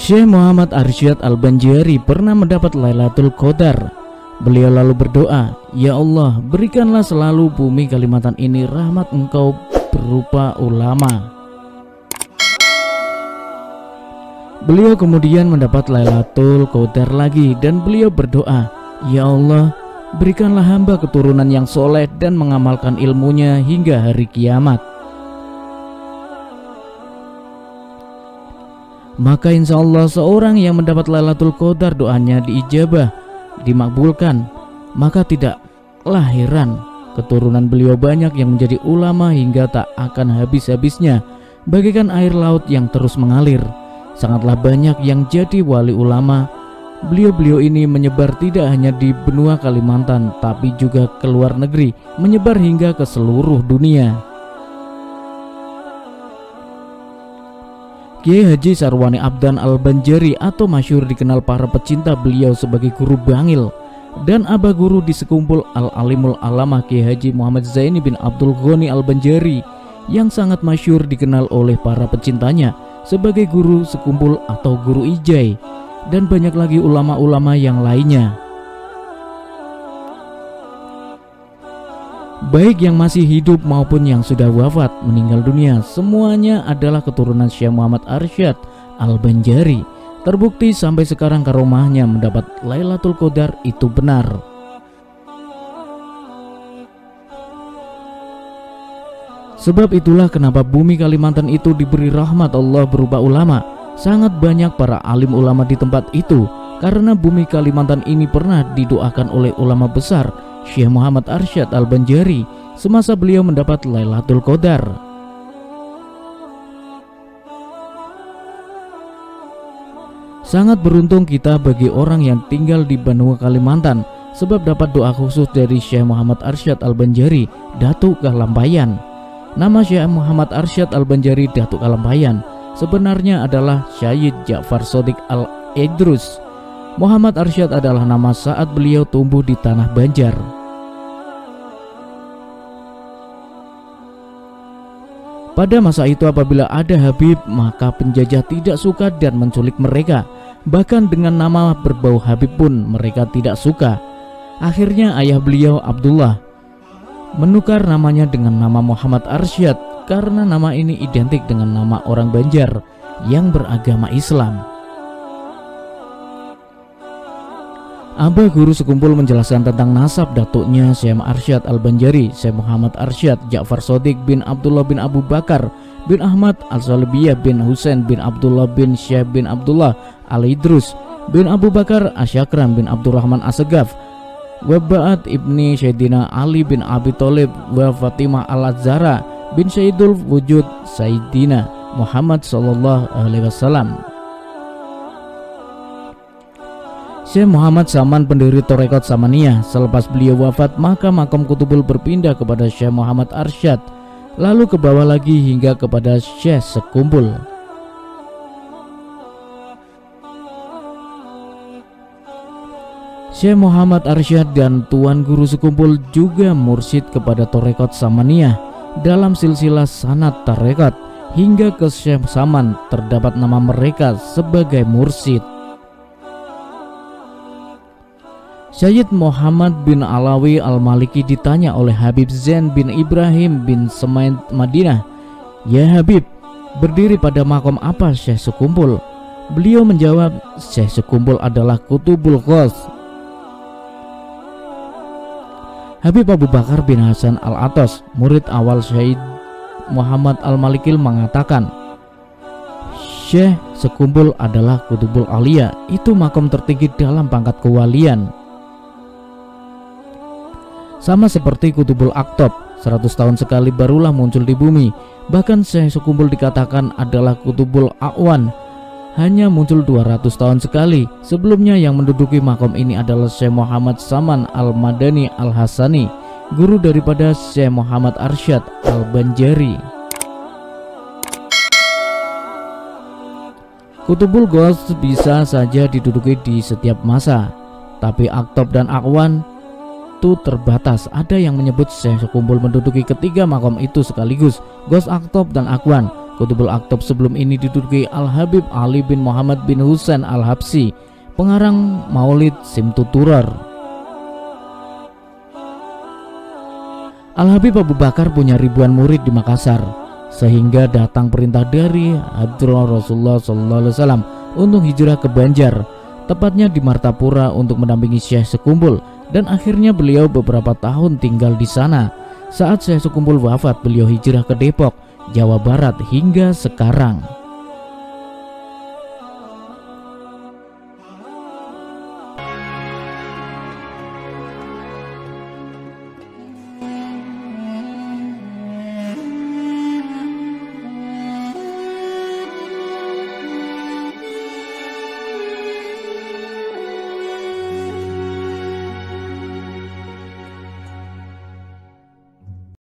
Syekh Muhammad Arsyad Al-Banjari pernah mendapat Lailatul Qadar. Beliau lalu berdoa, "Ya Allah, berikanlah selalu bumi Kalimantan ini rahmat Engkau berupa ulama." Beliau kemudian mendapat Lailatul Qadar lagi dan beliau berdoa, "Ya Allah, berikanlah hamba keturunan yang soleh dan mengamalkan ilmunya hingga hari kiamat." Maka insya Allah seorang yang mendapat Lailatul Qadar doanya diijabah, dimakbulkan. Maka tidaklah heran keturunan beliau banyak yang menjadi ulama hingga tak akan habis-habisnya, bagaikan air laut yang terus mengalir. Sangatlah banyak yang jadi wali ulama. Beliau-beliau ini menyebar tidak hanya di benua Kalimantan, tapi juga ke luar negeri, menyebar hingga ke seluruh dunia. Kiai Haji Sarwani Abdan Al-Banjari atau masyhur dikenal para pecinta beliau sebagai guru bangil dan abah guru di sekumpul Al-Alimul Alamah Kiai Haji Muhammad Zaini bin Abdul Ghani Al-Banjari yang sangat masyhur dikenal oleh para pecintanya sebagai guru sekumpul atau guru ijai, dan banyak lagi ulama-ulama yang lainnya. Baik yang masih hidup maupun yang sudah wafat meninggal dunia, semuanya adalah keturunan Syekh Muhammad Arsyad Al-Banjari. Terbukti sampai sekarang karomahnya mendapat Lailatul Qadar itu benar. Sebab itulah kenapa bumi Kalimantan itu diberi rahmat Allah berupa ulama. Sangat banyak para alim ulama di tempat itu, karena bumi Kalimantan ini pernah didoakan oleh ulama besar Syekh Muhammad Arsyad Al-Banjari semasa beliau mendapat Lailatul Qadar. Sangat beruntung kita bagi orang yang tinggal di benua Kalimantan, sebab dapat doa khusus dari Syekh Muhammad Arsyad Al-Banjari, Datuk Kalampayan. Nama Syekh Muhammad Arsyad Al-Banjari Datuk Kalampayan sebenarnya adalah Syed Ja'far Shadiq Al-Idrus. Muhammad Arsyad adalah nama saat beliau tumbuh di tanah Banjar. Pada masa itu apabila ada Habib, maka penjajah tidak suka dan menculik mereka. Bahkan dengan nama berbau Habib pun mereka tidak suka. Akhirnya ayah beliau Abdullah menukar namanya dengan nama Muhammad Arsyad karena nama ini identik dengan nama orang Banjar yang beragama Islam. Abah guru sekumpul menjelaskan tentang nasab datuknya Syekh Arsyad Al-Banjari, Syekh Muhammad Arsyad Ja'far Shadiq bin Abdullah bin Abu Bakar bin Ahmad Al-Salibiyah bin Husain bin Abdullah bin Syekh bin Abdullah Al-Idrus bin Abu Bakar Asyakran bin Abdurrahman Asegaf wa Ba'at ibni Sayyidina Ali bin Abi Thalib wa Fatimah Al-Azhara bin Sayyidul Wujud Sayyidina Muhammad sallallahu alaihi wasallam. Syekh Muhammad Saman pendiri Tarekat Samaniyah. Selepas beliau wafat, maka makam Kutubul berpindah kepada Syekh Muhammad Arsyad, lalu ke bawah lagi hingga kepada Syekh Sekumpul. Syekh Muhammad Arsyad dan Tuan Guru Sekumpul juga mursyid kepada Tarekat Samaniyah dalam silsilah sanad tarekat hingga ke Syekh Saman terdapat nama mereka sebagai mursyid. Syed Muhammad bin Alawi Al-Maliki ditanya oleh Habib Zain bin Ibrahim bin Semaid Madinah, "Ya Habib, berdiri pada makom apa Syekh Sekumpul?" Beliau menjawab, "Syekh Sekumpul adalah Kutubul Ghaus." Habib Abu Bakar bin Hasan Al-Atas, murid awal Syed Muhammad Al-Malikil, mengatakan, "Syekh Sekumpul adalah Kutubul Alia, itu makom tertinggi dalam pangkat kewalian. Sama seperti Kutubul Aktob, 100 tahun sekali barulah muncul di bumi. Bahkan Syekh Sekumpul dikatakan adalah Kutubul A'wan, hanya muncul 200 tahun sekali. Sebelumnya yang menduduki makom ini adalah Syekh Muhammad Saman Al-Madani Al-Hasani, guru daripada Syekh Muhammad Arsyad Al-Banjari." Kutubul Ghaus bisa saja diduduki di setiap masa, tapi Aktob dan A'wan itu terbatas. Ada yang menyebut Syekh Sekumpul menduduki ketiga makom itu sekaligus, Ghaus, Aktob dan A'wan. Qutbul Aktab sebelum ini diduduki Al-Habib Ali bin Muhammad bin Husain Al-Habsyi, pengarang Maulid Simtuturar. Al-Habib Abu Bakar punya ribuan murid di Makassar, sehingga datang perintah dari Hadrat Rasulullah SAW untuk hijrah ke Banjar, tepatnya di Martapura, untuk mendampingi Syekh Sekumpul, dan akhirnya beliau beberapa tahun tinggal di sana. Saat Syekh Sekumpul wafat, beliau hijrah ke Depok, Jawa Barat hingga sekarang.